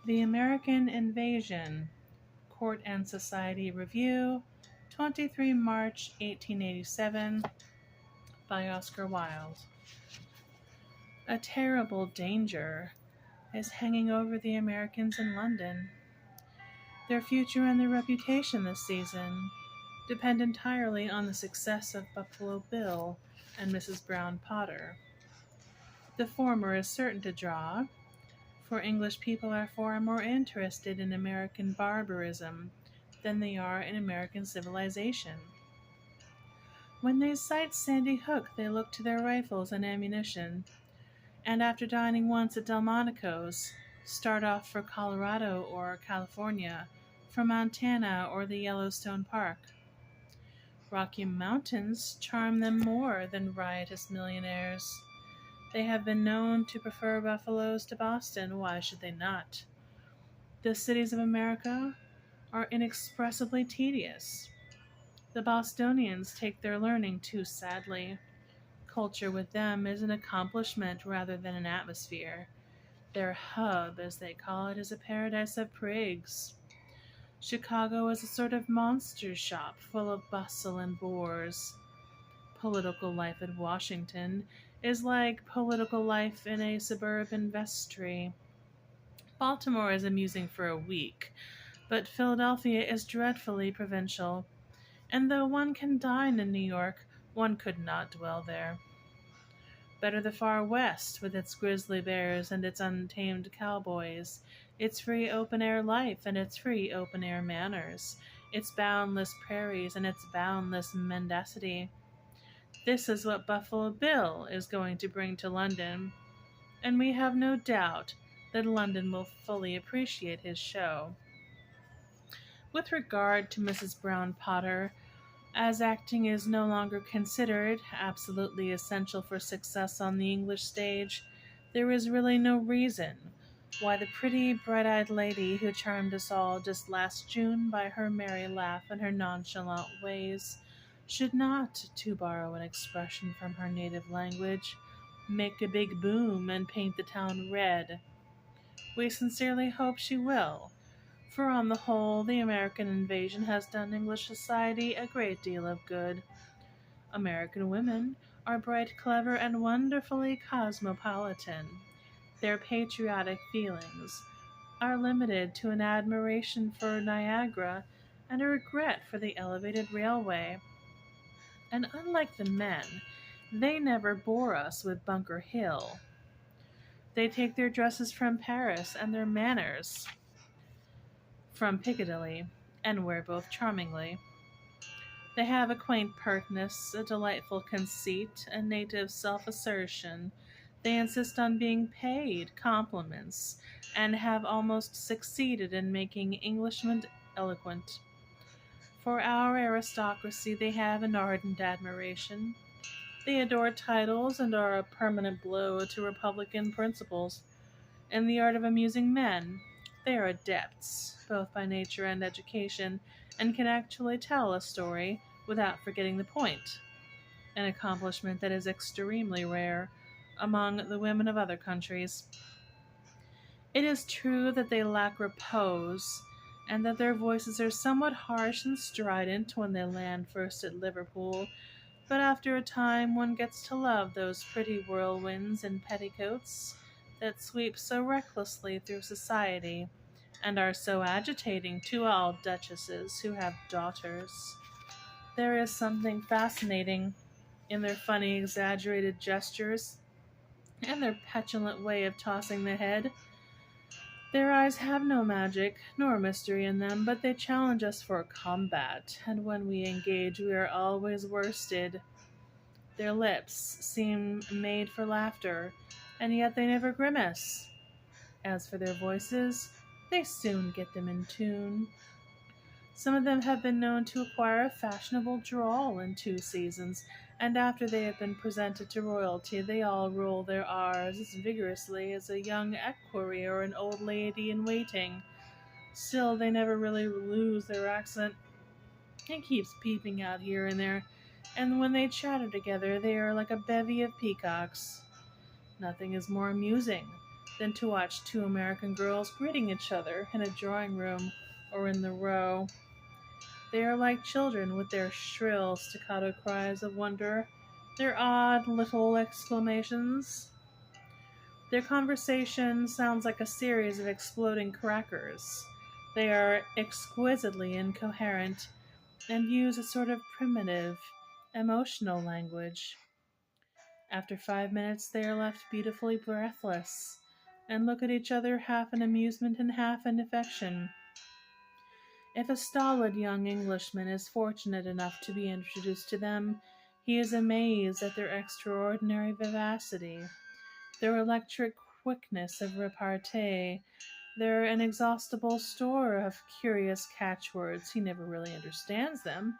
The American Invasion, Court and Society Review, 23 March 1887, by Oscar Wilde. A terrible danger is hanging over the Americans in London. Their future and their reputation this season depend entirely on the success of Buffalo Bill and Mrs. Brown Potter. The former is certain to draw, for English people are far more interested in American barbarism than they are in American civilization. When they sight Sandy Hook, they look to their rifles and ammunition, and after dining once at Delmonico's, start off for Colorado or California, for Montana or the Yellowstone Park. Rocky Mountains charm them more than riotous millionaires. They have been known to prefer buffaloes to Boston. Why should they not? The cities of America are inexpressibly tedious. The Bostonians take their learning too sadly. Culture with them is an accomplishment rather than an atmosphere. Their hub, as they call it, is a paradise of prigs. Chicago is a sort of monster shop full of bustle and bores. Political life at Washington is like political life in a suburban vestry. Baltimore is amusing for a week, but Philadelphia is dreadfully provincial, and though one can dine in New York, one could not dwell there. Better the far West, with its grizzly bears and its untamed cowboys, its free open-air life and its free open-air manners, its boundless prairies and its boundless mendacity. This is what Buffalo Bill is going to bring to London, and we have no doubt that London will fully appreciate his show. With regard to Mrs. Brown Potter, as acting is no longer considered absolutely essential for success on the English stage, there is really no reason why the pretty, bright-eyed lady who charmed us all just last June by her merry laugh and her nonchalant ways should not, to borrow an expression from her native language, make a big boom and paint the town red. We sincerely hope she will, for on the whole the American invasion has done English society a great deal of good. American women are bright, clever, and wonderfully cosmopolitan. Their patriotic feelings are limited to an admiration for Niagara and a regret for the elevated railway. And unlike the men, they never bore us with Bunker Hill. They take their dresses from Paris and their manners from Piccadilly, and wear both charmingly. They have a quaint pertness, a delightful conceit, a native self-assertion. They insist on being paid compliments, and have almost succeeded in making Englishmen eloquent. For our aristocracy they have an ardent admiration. They adore titles and are a permanent blow to republican principles. In the art of amusing men, they are adepts, both by nature and education, and can actually tell a story without forgetting the point, an accomplishment that is extremely rare among the women of other countries. It is true that they lack repose, and that their voices are somewhat harsh and strident when they land first at Liverpool, but after a time one gets to love those pretty whirlwinds in petticoats that sweep so recklessly through society, and are so agitating to all duchesses who have daughters. There is something fascinating in their funny, exaggerated gestures, and their petulant way of tossing the head. Their eyes have no magic nor mystery in them, but they challenge us for combat, and when we engage we are always worsted. Their lips seem made for laughter, and yet they never grimace. As for their voices, they soon get them in tune. Some of them have been known to acquire a fashionable drawl in 2 seasons, and after they have been presented to royalty, they all roll their R's as vigorously as a young equerry or an old lady in waiting. Still, they never really lose their accent. It keeps peeping out here and there, and when they chatter together, they are like a bevy of peacocks. Nothing is more amusing than to watch two American girls greeting each other in a drawing room or in the Row. They are like children with their shrill staccato cries of wonder, their odd little exclamations. Their conversation sounds like a series of exploding crackers. They are exquisitely incoherent and use a sort of primitive, emotional language. After 5 minutes, they are left beautifully breathless and look at each other half in amusement and half in affection. If a stolid young Englishman is fortunate enough to be introduced to them, he is amazed at their extraordinary vivacity, their electric quickness of repartee, their inexhaustible store of curious catchwords. He never really understands them,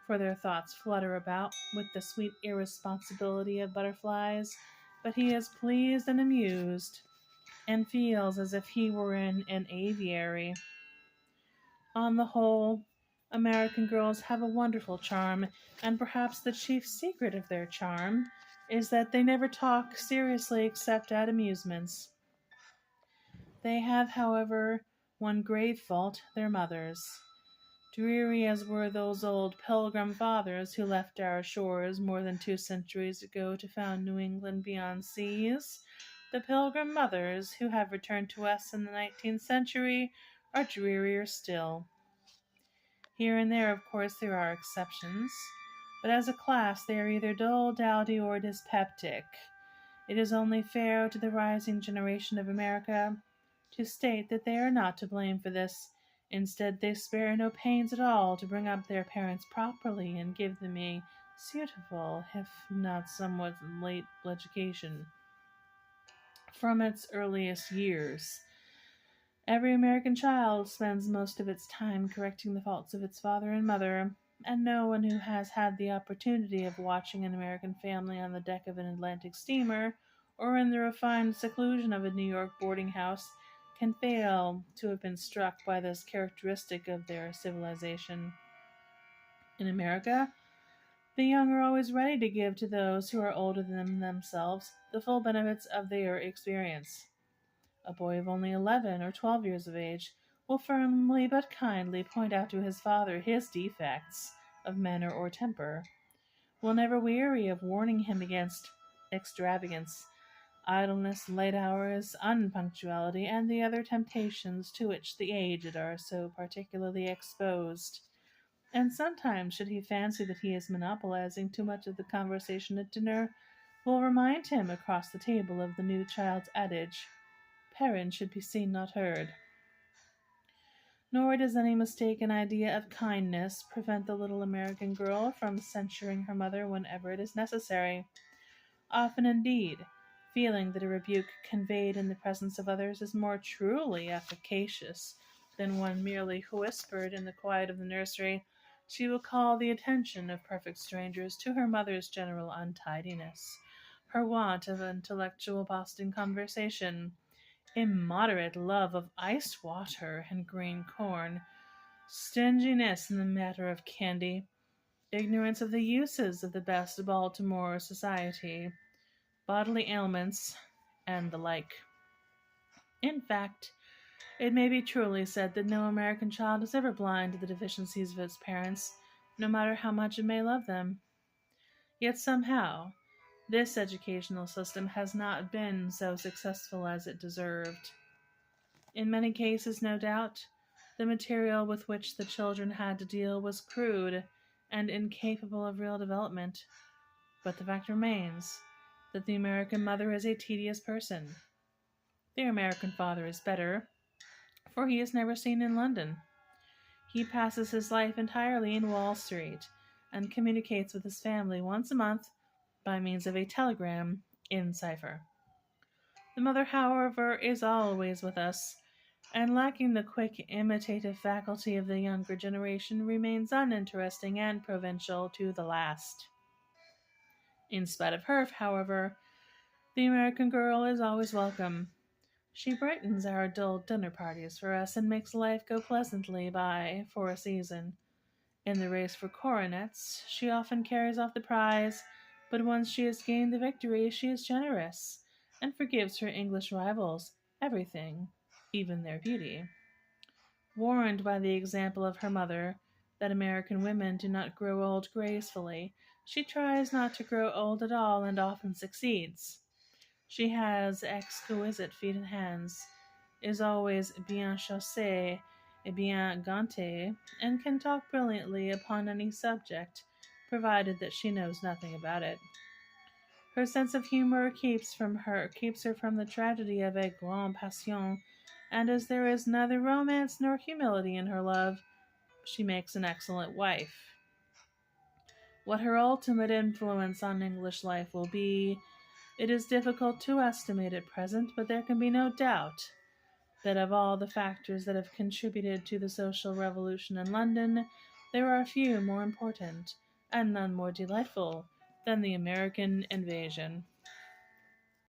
for their thoughts flutter about with the sweet irresponsibility of butterflies, but he is pleased and amused, and feels as if he were in an aviary. On the whole, American girls have a wonderful charm, and perhaps the chief secret of their charm is that they never talk seriously except at amusements. They have, however, one grave fault, their mothers. Dreary as were those old Pilgrim Fathers who left our shores more than 2 centuries ago to found New England beyond seas, the Pilgrim mothers who have returned to us in the 19th century are drearier still. Here and there, of course, there are exceptions, but as a class they are either dull, dowdy, or dyspeptic. It is only fair to the rising generation of America to state that they are not to blame for this. Instead, they spare no pains at all to bring up their parents properly and give them a suitable, if not somewhat late, education from its earliest years. Every American child spends most of its time correcting the faults of its father and mother, and no one who has had the opportunity of watching an American family on the deck of an Atlantic steamer or in the refined seclusion of a New York boarding house can fail to have been struck by this characteristic of their civilization. In America, the young are always ready to give to those who are older than themselves the full benefits of their experience. A boy of only 11 or 12 years of age will firmly but kindly point out to his father his defects of manner or temper, will never weary of warning him against extravagance, idleness, late hours, unpunctuality, and the other temptations to which the aged are so particularly exposed. And sometimes, should he fancy that he is monopolizing too much of the conversation at dinner, will remind him across the table of the new child's adage, "Parents should be seen, not heard." Nor does any mistaken idea of kindness prevent the little American girl from censuring her mother whenever it is necessary. Often, indeed, feeling that a rebuke conveyed in the presence of others is more truly efficacious than one merely whispered in the quiet of the nursery, she will call the attention of perfect strangers to her mother's general untidiness, her want of intellectual Boston conversation, immoderate love of iced water and green corn, stinginess in the matter of candy, ignorance of the uses of the best Baltimore society, bodily ailments, and the like. In fact, it may be truly said that no American child is ever blind to the deficiencies of its parents, no matter how much it may love them. Yet somehow, this educational system has not been so successful as it deserved. In many cases, no doubt, the material with which the children had to deal was crude and incapable of real development, but the fact remains that the American mother is a tedious person. The American father is better, for he is never seen in London. He passes his life entirely in Wall Street, and communicates with his family once a month by means of a telegram in cipher. The mother, however, is always with us, and lacking the quick imitative faculty of the younger generation, remains uninteresting and provincial to the last. In spite of her, however, the American girl is always welcome. She brightens our dull dinner parties for us and makes life go pleasantly by for a season. In the race for coronets, she often carries off the prize, but once she has gained the victory, she is generous, and forgives her English rivals everything, even their beauty. Warned by the example of her mother that American women do not grow old gracefully, she tries not to grow old at all and often succeeds. She has exquisite feet and hands, is always bien chaussée et bien gantée, and can talk brilliantly upon any subject, provided that she knows nothing about it. Her sense of humor keeps her from the tragedy of a grande passion, and as there is neither romance nor humility in her love, she makes an excellent wife. What her ultimate influence on English life will be, it is difficult to estimate at present, but there can be no doubt that of all the factors that have contributed to the social revolution in London, there are few more important, and none more delightful, than the American invasion.